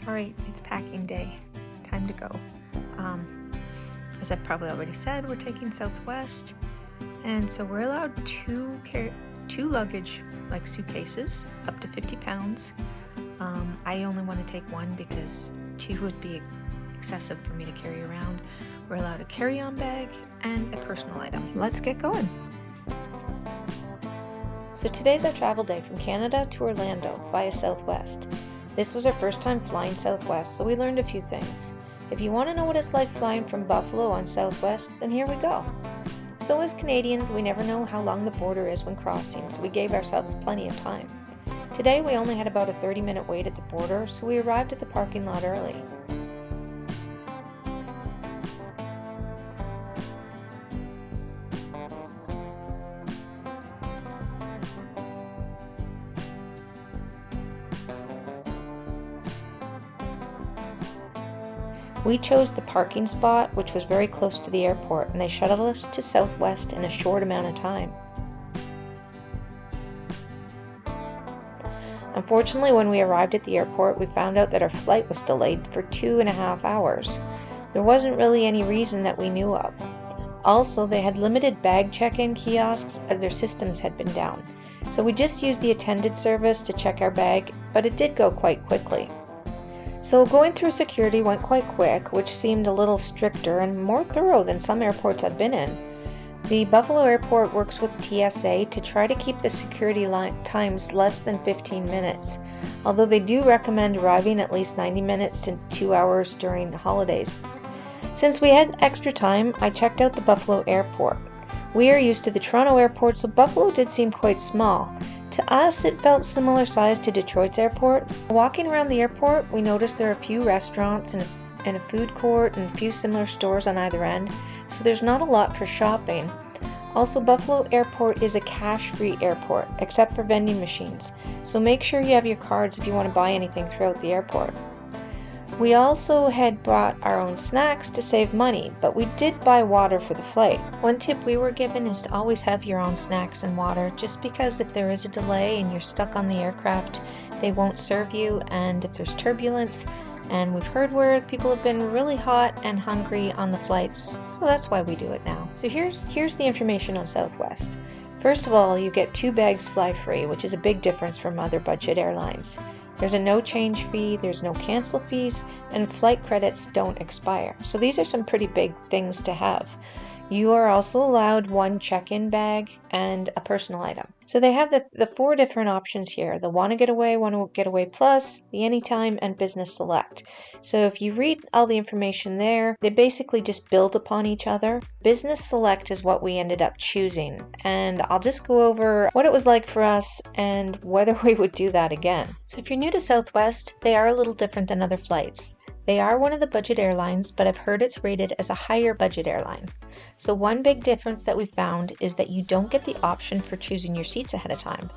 Alright, it's packing day. Time to go. As I've probably already said, we're taking Southwest, and so we're allowed two luggage, like suitcases, up to 50 pounds. I only want to take one because two would be excessive for me to carry around. We're allowed a carry-on bag and a personal item. Let's get going. So today's our travel day from Canada to Orlando via Southwest. This was our first time flying Southwest, so we learned a few things. If you want to know what it's like flying from Buffalo on Southwest, then here we go. So as Canadians, we never know how long the border is when crossing, so we gave ourselves plenty of time. Today we only had about a 30-minute wait at the border, so we arrived at the parking lot early. We chose the parking spot, which was very close to the airport, and they shuttled us to Southwest in a short amount of time. Unfortunately, when we arrived at the airport, we found out that our flight was delayed for 2.5 hours. There wasn't really any reason that we knew of. Also, they had limited bag check-in kiosks as their systems had been down. So we just used the attended service to check our bag, but it did go quite quickly. So going through security went quite quick, which seemed a little stricter and more thorough than some airports I've been in. The Buffalo Airport works with TSA to try to keep the security times less than 15 minutes, although they do recommend arriving at least 90 minutes to 2 hours during holidays. Since we had extra time, I checked out the Buffalo Airport. We are used to the Toronto airport, so Buffalo did seem quite small. To us, it felt similar size to Detroit's airport. Walking around the airport, we noticed there are a few restaurants and a food court and a few similar stores on either end, so there's not a lot for shopping. Also, Buffalo Airport is a cash-free airport, except for vending machines, so make sure you have your cards if you want to buy anything throughout the airport. We also had brought our own snacks to save money, but we did buy water for the flight. One tip we were given is to always have your own snacks and water, just because if there is a delay and you're stuck on the aircraft, they won't serve you, and if there's turbulence, and we've heard where people have been really hot and hungry on the flights, so that's why we do it now. So here's the information on Southwest. First of all, you get 2 bags fly free, which is a big difference from other budget airlines. There's a no change fee, there's no cancel fees, and flight credits don't expire. So these are some pretty big things to have. You are also allowed 1 check-in bag and a personal item. So they have the 4 different options here: the Want to Getaway Plus, the Anytime, and Business Select. So if you read all the information there, they basically just build upon each other. Business Select is what we ended up choosing, and I'll just go over what it was like for us and whether we would do that again. So if you're new to Southwest, they are a little different than other flights. They are one of the budget airlines, but I've heard it's rated as a higher budget airline. So one big difference that we found is that you don't get the option for choosing your seats ahead of time.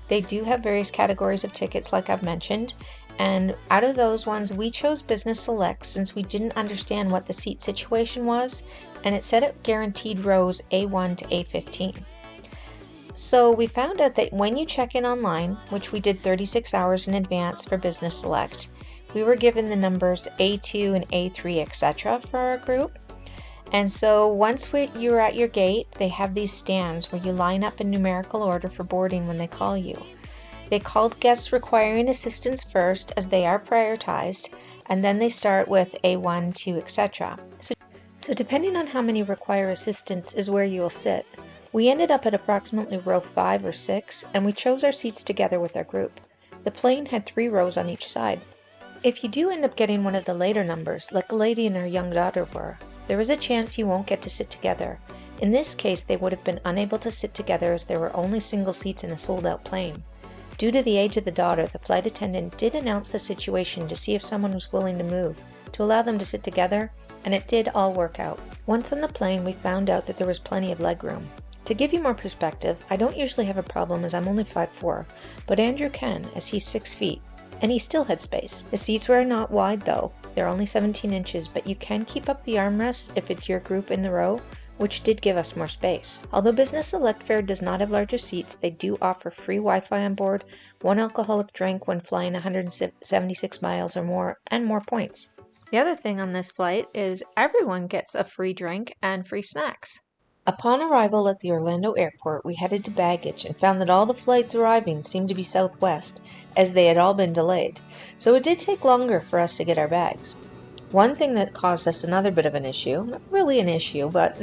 They do have various categories of tickets like I've mentioned, and out of those ones we chose Business Select since we didn't understand what the seat situation was, and it said it guaranteed rows A1 to A15. So we found out that when you check in online, which we did 36 hours in advance for Business Select, we were given the numbers A2 and A3, etc. for our group. And so once you're at your gate, they have these stands where you line up in numerical order for boarding when they call you. They called guests requiring assistance first, as they are prioritized, and then they start with A1, 2, etc. So depending on how many require assistance is where you will sit. We ended up at approximately row 5 or 6, and we chose our seats together with our group. The plane had 3 rows on each side. If you do end up getting one of the later numbers, like a lady and her young daughter were, there is a chance you won't get to sit together. In this case, they would have been unable to sit together as there were only single seats in a sold-out plane. Due to the age of the daughter, the flight attendant did announce the situation to see if someone was willing to move, to allow them to sit together, and it did all work out. Once on the plane, we found out that there was plenty of legroom. To give you more perspective, I don't usually have a problem as I'm only 5'4", but Andrew can, as he's 6 feet. And he still had space. The seats were not wide though. They're only 17 inches, but you can keep up the armrests if it's your group in the row, which did give us more space. Although Business Select fare does not have larger seats, they do offer free Wi-Fi on board, 1 alcoholic drink when flying 176 miles or more, and more points. The other thing on this flight is everyone gets a free drink and free snacks. Upon arrival at the Orlando airport, we headed to baggage and found that all the flights arriving seemed to be Southwest, as they had all been delayed, so it did take longer for us to get our bags. One thing that caused us another bit of an issue, not really an issue, but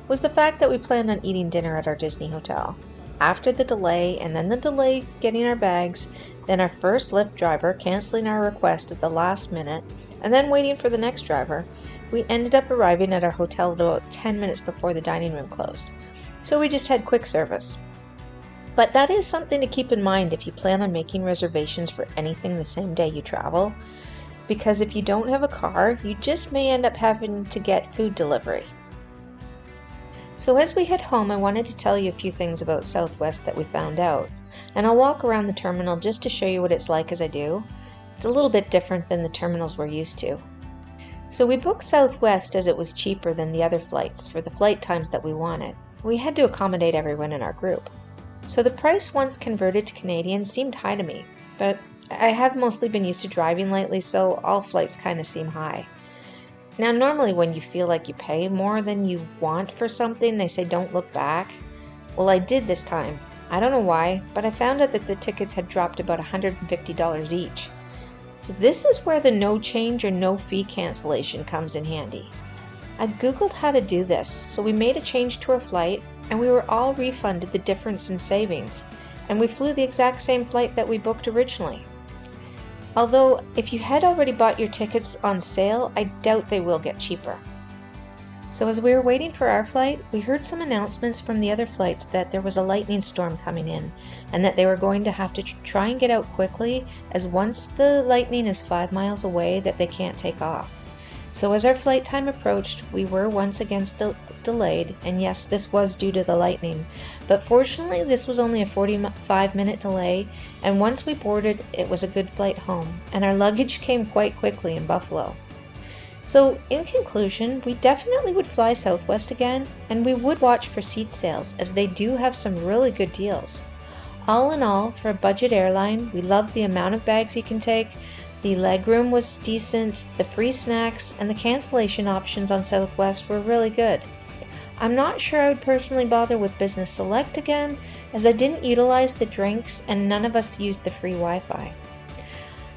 was the fact that we planned on eating dinner at our Disney hotel. After the delay, and then the delay getting our bags, then our first Lyft driver canceling our request at the last minute, and then waiting for the next driver, we ended up arriving at our hotel about 10 minutes before the dining room closed. So we just had quick service. But that is something to keep in mind if you plan on making reservations for anything the same day you travel, because if you don't have a car, you just may end up having to get food delivery. So as we head home, I wanted to tell you a few things about Southwest that we found out, and I'll walk around the terminal just to show you what it's like as I do. It's a little bit different than the terminals we're used to. So we booked Southwest as it was cheaper than the other flights for the flight times that we wanted. We had to accommodate everyone in our group. So the price once converted to Canadian seemed high to me, but I have mostly been used to driving lately, so all flights kind of seem high. Now normally when you feel like you pay more than you want for something, they say don't look back. Well, I did this time. I don't know why, but I found out that the tickets had dropped about $150 each. So this is where the no change or no fee cancellation comes in handy. I googled how to do this, so we made a change to our flight and we were all refunded the difference in savings, and we flew the exact same flight that we booked originally. Although if you had already bought your tickets on sale, I doubt they will get cheaper. So as we were waiting for our flight, we heard some announcements from the other flights that there was a lightning storm coming in and that they were going to have to try and get out quickly, as once the lightning is 5 miles away that they can't take off. So as our flight time approached, we were once again delayed, and yes, this was due to the lightning, but fortunately this was only a 45-minute delay, and once we boarded, it was a good flight home, and our luggage came quite quickly in Buffalo. So in conclusion, we definitely would fly Southwest again, and we would watch for seat sales, as they do have some really good deals. All in all, for a budget airline, we love the amount of bags you can take, the legroom was decent, the free snacks, and the cancellation options on Southwest were really good. I'm not sure I would personally bother with Business Select again, as I didn't utilize the drinks and none of us used the free Wi-Fi.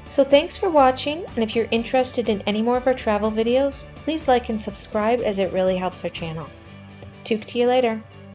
So thanks for watching, and if you're interested in any more of our travel videos, please like and subscribe, as it really helps our channel. Talk to you later.